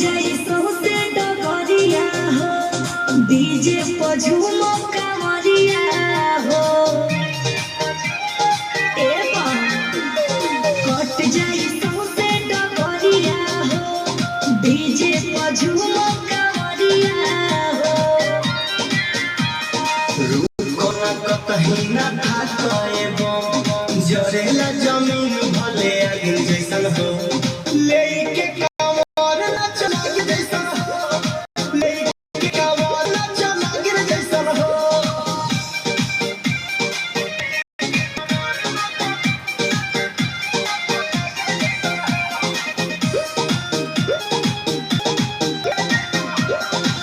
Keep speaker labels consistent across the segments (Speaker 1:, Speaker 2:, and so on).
Speaker 1: जाई सौसे डगरिया हो डीजे पर झूमो कांवरिया हो ए बा कट जाई सौसे डगरिया हो डीजे पर झूमो कांवरिया हो
Speaker 2: रुको ना कतही ना था कएबो जरेला जमीन भले आगे जैसन हो लेके कांवर ना चला के जैसन हो लेके कांवर ना चला के जैसन हो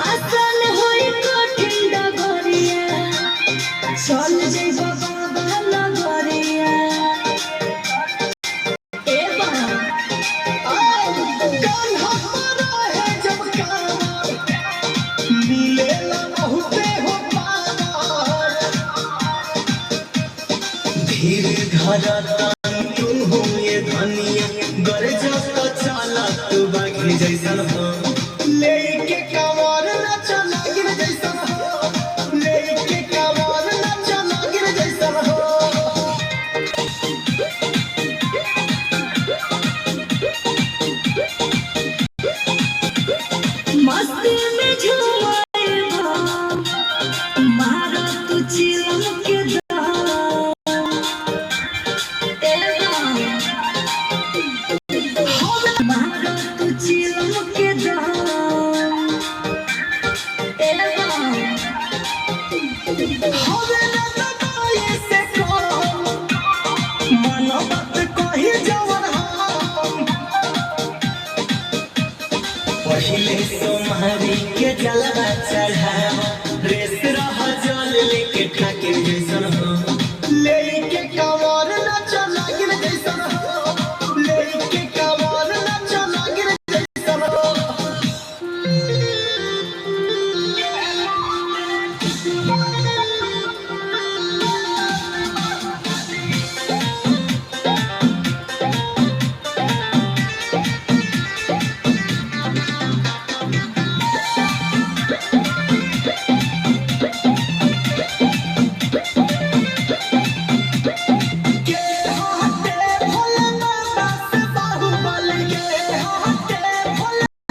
Speaker 1: आसान होई कठिन डगरिया चल जइबो बाबा लगरिया ए बा
Speaker 2: कान्हा हमारा है जब कांवर मिलेला बहुते हो पार धीरे धरा तू हो ये धनिया गरजा तो चला तू बागी जैसन हो लेके कांवर ना चला गिर जैसन हो लेके कांवर ना चला गिर जैसन हो
Speaker 1: मस्ती में झूमे भाम मारो तू चिलम के दाम ए बा मारो तू चिलम के दाम ए बा
Speaker 2: हवे ना दबाए से कम मनो बात कही जवन हम पहिले सोमहरी के जलवा चढ़